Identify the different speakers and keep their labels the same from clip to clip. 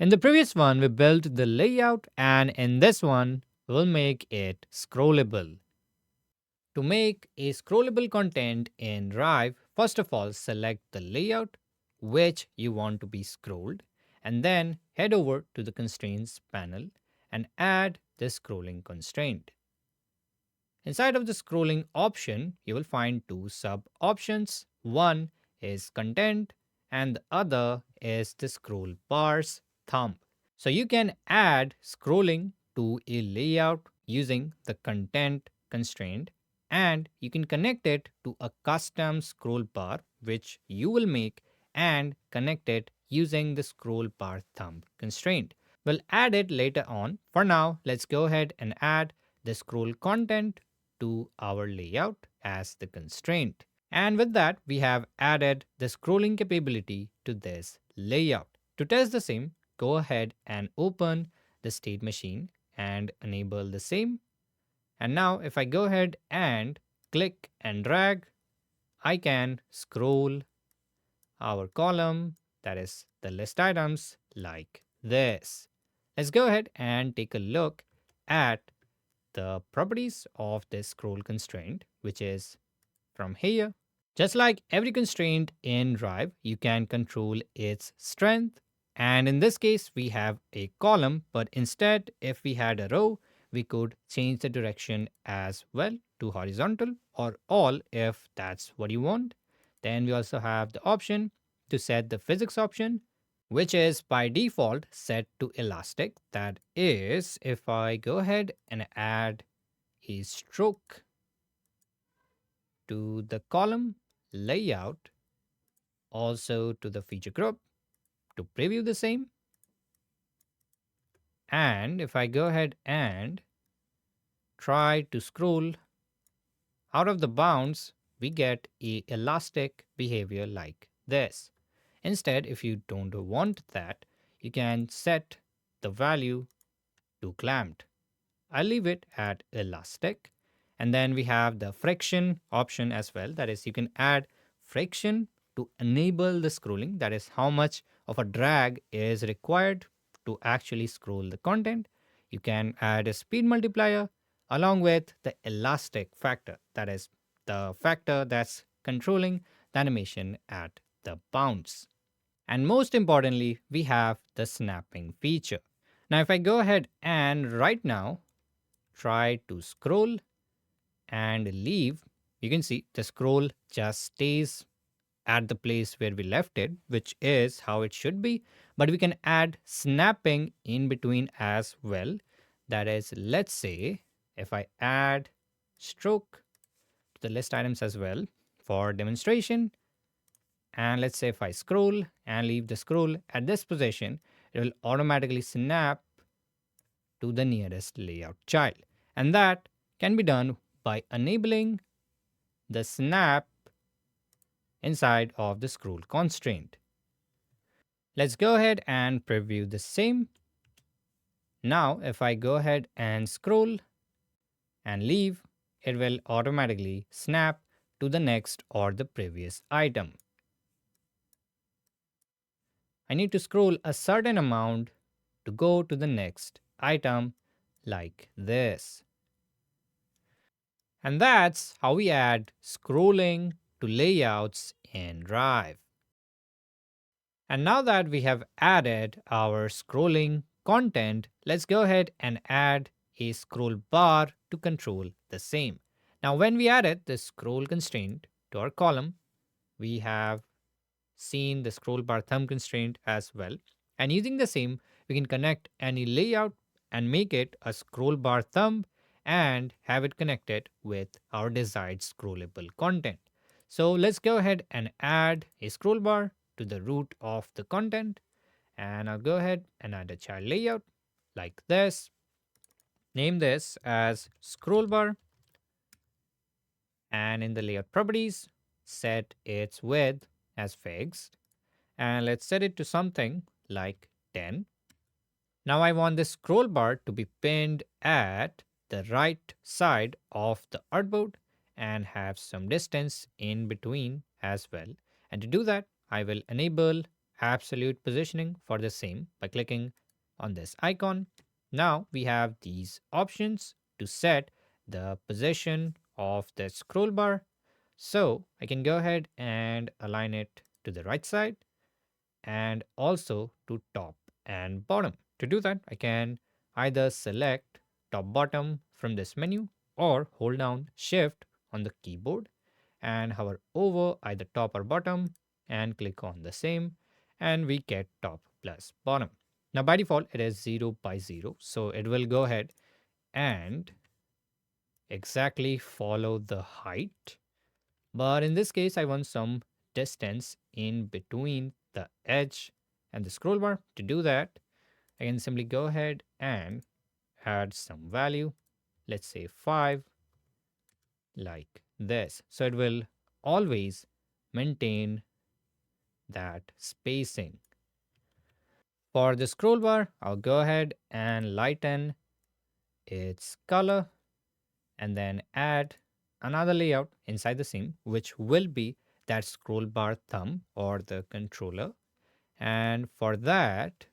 Speaker 1: In the previous one, we built the layout, and in this one, we'll make it scrollable. To make a scrollable content in Rive, first of all, select the layout which you want to be scrolled, and then head over to the constraints panel and add the scrolling constraint. Inside of the scrolling option, you will find two sub options. One is content and the other is the scroll bar's thumb. So you can add scrolling to a layout using the content constraint, and you can connect it to a custom scroll bar which you will make and connect it using the scroll bar thumb constraint. We'll add it later on. For now, let's go ahead and add the scroll content to our layout as the constraint. And with that, we have added the scrolling capability to this layout. To test the same, go ahead and open the state machine and enable the same. And now if I go ahead and click and drag, I can scroll our column, that is the list items, like this. Let's go ahead and take a look at the properties of this scroll constraint, which is from here. Just like every constraint in Rive, you can control its strength. And in this case, we have a column, but instead, if we had a row, we could change the direction as well to horizontal or all if that's what you want. Then we also have the option to set the physics option, which is by default set to elastic. That is, if I go ahead and add a stroke to the column layout, also to the feature group to preview the same. And if I go ahead and try to scroll out of the bounds, we get a elastic behavior like this. Instead, if you don't want that, you can set the value to clamped. I'll leave it at elastic. And then we have the friction option as well. That is, you can add friction to enable the scrolling. That is how much of a drag is required to actually scroll the content. You can add a speed multiplier along with the elastic factor. That is the factor that's controlling the animation at the bounds. And most importantly, we have the snapping feature. Now, if I go ahead and right now try to scroll and leave, you can see the scroll just stays at the place where we left it, which is how it should be. But we can add snapping in between as well. That is, let's say if I add stroke to the list items as well for demonstration, and let's say if I scroll and leave the scroll at this position, it will automatically snap to the nearest layout child. And that can be done by enabling the snap inside of the scroll constraint. Let's go ahead and preview the same. Now, if I go ahead and scroll and leave, it will automatically snap to the next or the previous item. I need to scroll a certain amount to go to the next item like this. And that's how we add scrolling to layouts in Rive. And now that we have added our scrolling content, let's go ahead and add a scroll bar to control the same. Now, when we added the scroll constraint to our column, we have seen the scroll bar thumb constraint as well. And using the same, we can connect any layout and make it a scroll bar thumb and have it connected with our desired scrollable content. So let's go ahead and add a scroll bar to the root of the content. And I'll go ahead and add a child layout like this. Name this as scroll bar. And in the layout properties, set its width as fixed. And let's set it to something like 10. Now I want this scroll bar to be pinned at the right side of the artboard and have some distance in between as well. And to do that, I will enable absolute positioning for the same by clicking on this icon. Now we have these options to set the position of the scroll bar. So I can go ahead and align it to the right side and also to top and bottom. To do that, I can either select top bottom from this menu or hold down shift on the keyboard and hover over either top or bottom and click on the same, and we get top plus bottom. Now by default it is 0 by 0, so it will go ahead and exactly follow the height. But in this case, I want some distance in between the edge and the scroll bar. To do that, I can simply go ahead and add some value. Let's say 5, like this. So it will always maintain that spacing. For the scroll bar, I'll go ahead and lighten its color and then add another layout inside the seam, which will be that scroll bar thumb or the controller. And for that,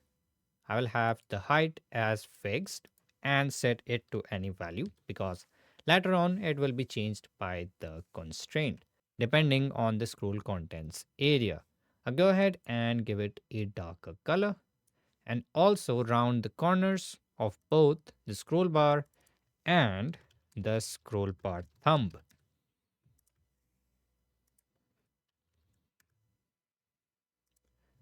Speaker 1: I will have the height as fixed and set it to any value, because later on it will be changed by the constraint depending on the scroll contents area. I'll go ahead and give it a darker color and also round the corners of both the scroll bar and the scroll bar thumb.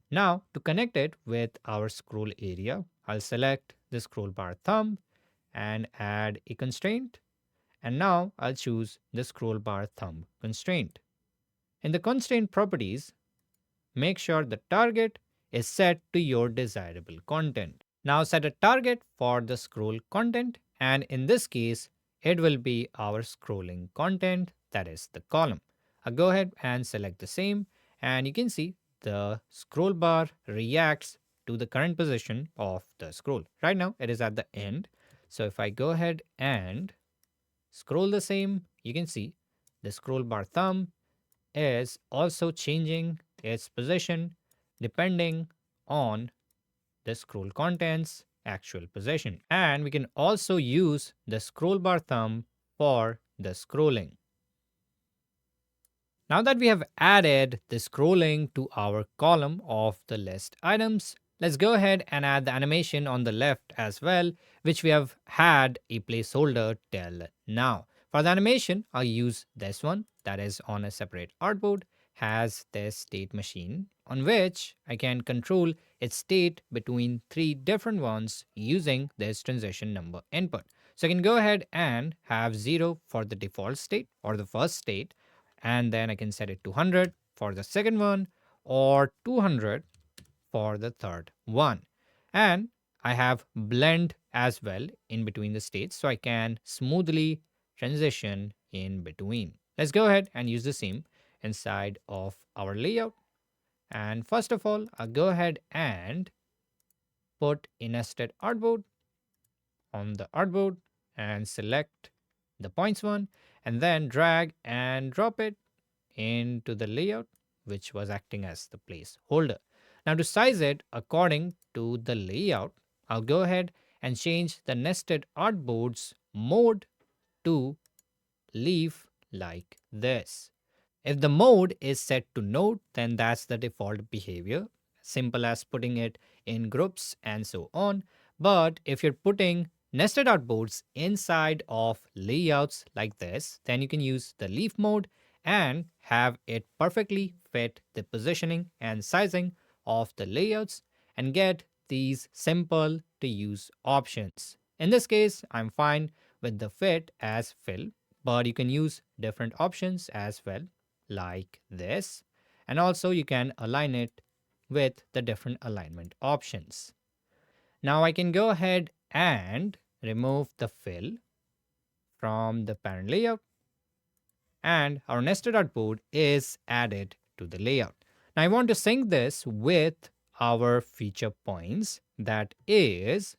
Speaker 1: Now to connect it with our scroll area, I'll select the scroll bar thumb and add a constraint. And now I'll choose the scroll bar thumb constraint. In the constraint properties, make sure the target is set to your desirable content. Now set a target for the scroll content, and in this case, it will be our scrolling content, that is the column. I'll go ahead and select the same, and you can see the scroll bar reacts to the current position of the scroll. Right now, it is at the end. So if I go ahead and scroll the same, you can see the scroll bar thumb is also changing its position depending on the scroll contents actual position. And we can also use the scroll bar thumb for the scrolling. Now that we have added the scrolling to our column of the list items, let's go ahead and add the animation on the left as well, which we have had a placeholder till now. For the animation, I'll use this one that is on a separate artboard, has this state machine on which I can control its state between 3 different ones using this transition number input. So I can go ahead and have 0 for the default state or the first state, and then I can set it to 100 for the second one or 200 for the third one. And I have blend as well in between the states, so I can smoothly transition in between. Let's go ahead and use the same inside of our layout. And first of all, I'll go ahead and put a nested artboard on the artboard and select the points one, and then drag and drop it into the layout, which was acting as the placeholder. Now to size it according to the layout, I'll go ahead and change the nested artboards mode to leaf like this. If the mode is set to node, then that's the default behavior, simple as putting it in groups and so on. But if you're putting nested artboards inside of layouts like this, then you can use the leaf mode and have it perfectly fit the positioning and sizing of the layouts and get these simple to use options. In this case, I'm fine with the fit as fill, but you can use different options as well, like this. And also you can align it with the different alignment options. Now I can go ahead and remove the fill from the parent layout, and our nested artboard is added to the layout. Now I want to sync this with our feature points. That is,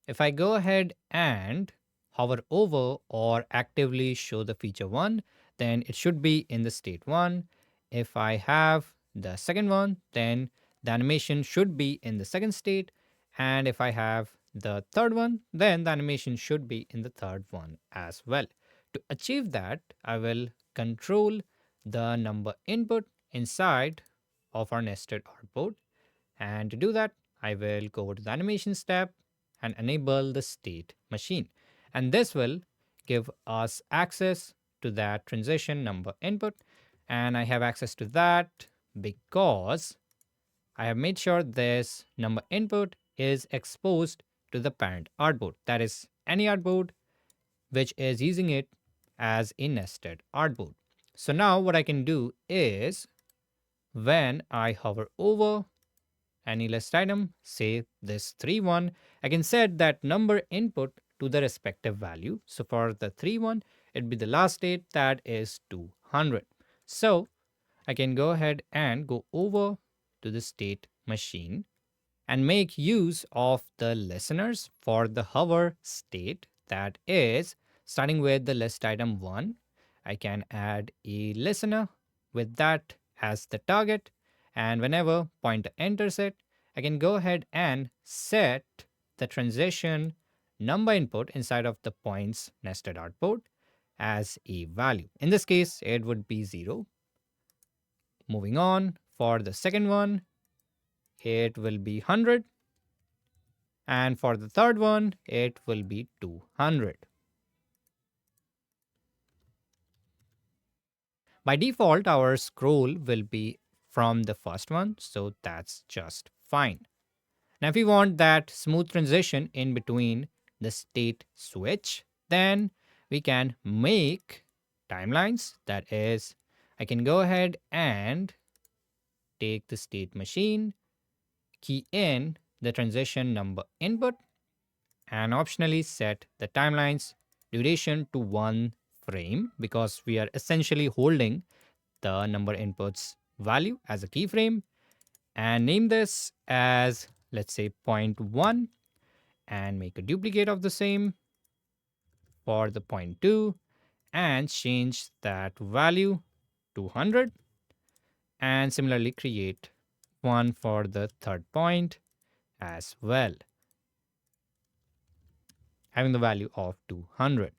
Speaker 1: if I go ahead and hover over or actively show the feature 1, then it should be in the state 1. If I have the second one, then the animation should be in the second state. And if I have the third one, then the animation should be in the third one as well. To achieve that, I will control the number input inside of our nested artboard. And to do that, I will go to the animations tab and enable the state machine. And this will give us access to that transition number input. And I have access to that because I have made sure this number input is exposed to the parent artboard. That is any artboard which is using it as a nested artboard. So now what I can do is when I hover over any list item, say this 3 1, I can set that number input to the respective value. So for the 3 1, it'd be the last state, that is 200. So I can go ahead and go over to the state machine and make use of the listeners for the hover state, that is starting with the list item 1. I can add a listener with that as the target, and whenever pointer enters it, I can go ahead and set the transition number input inside of the points nested artboard as a value. In this case, it would be 0. Moving on, for the second one, it will be 100. And for the third one, it will be 200. By default, our scroll will be from the first one, so that's just fine. Now, if we want that smooth transition in between the state switch, then we can make timelines. That is, I can go ahead and take the state machine, key in the transition number input, and optionally set the timeline's duration to 1 frame because we are essentially holding the number inputs value as a keyframe, and name this as, let's say, 0.1, and make a duplicate of the same for the 0.2 and change that value to 100, and similarly create one for the third point as well, having the value of 200.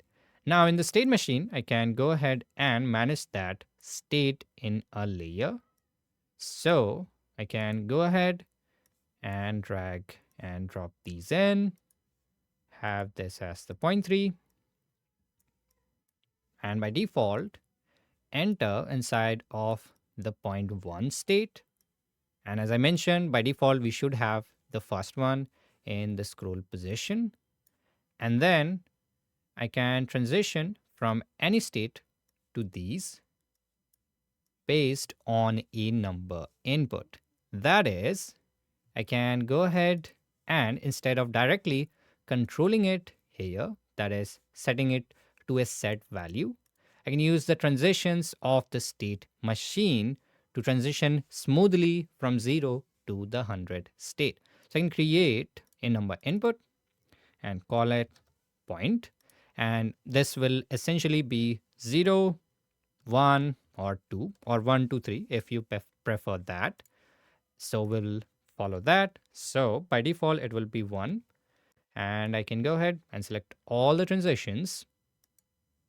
Speaker 1: Now in the state machine, I can go ahead and manage that state in a layer. So I can go ahead and drag and drop these in, have this as the 0.3, and by default, enter inside of the 0.1 state. And as I mentioned, by default, we should have the first one in the scroll position. And then I can transition from any state to these based on a number input. That is, I can go ahead and instead of directly controlling it here, that is setting it to a set value, I can use the transitions of the state machine to transition smoothly from 0 to the 100 state. So I can create a number input and call it point, and this will essentially be 0, 1, or 2, or 1, 2, 3 if you prefer that. So we'll follow that. So by default, it will be 1. And I can go ahead and select all the transitions,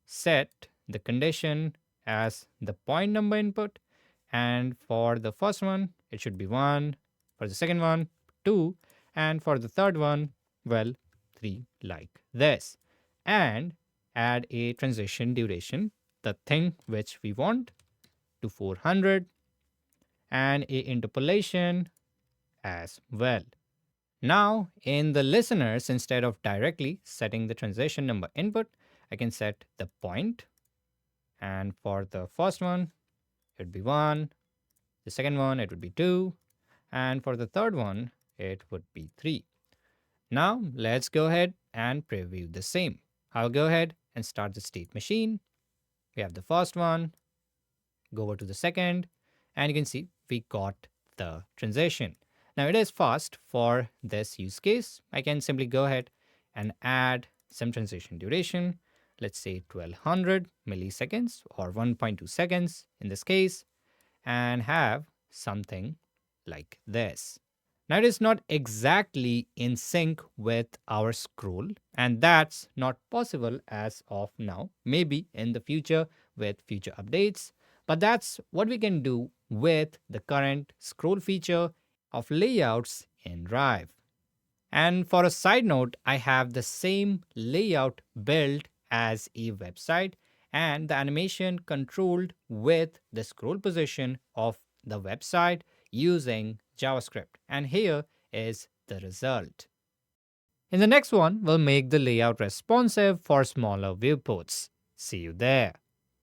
Speaker 1: set the condition as the point number input. And for the first one, it should be 1. For the second one, 2. And for the third one, well, 3, like this. And add a transition duration, the thing which we want, to 400, and a interpolation as well. Now in the listeners, instead of directly setting the transition number input, I can set the point. And for the first one, it would be 1. The second one, it would be 2. And for the third one, it would be 3. Now let's go ahead and preview the same. I'll go ahead and start the state machine. We have the first one, go over to the second, and you can see we got the transition. Now it is fast for this use case. I can simply go ahead and add some transition duration. Let's say 1200 milliseconds or 1.2 seconds in this case, and have something like this. Now it is not exactly in sync with our scroll, and that's not possible as of now. Maybe in the future with future updates, but that's what we can do with the current scroll feature of layouts in Rive. And for a side note, I have the same layout built as a website and the animation controlled with the scroll position of the website using JavaScript. And here is the result. In the next one, we'll make the layout responsive for smaller viewports. See you there.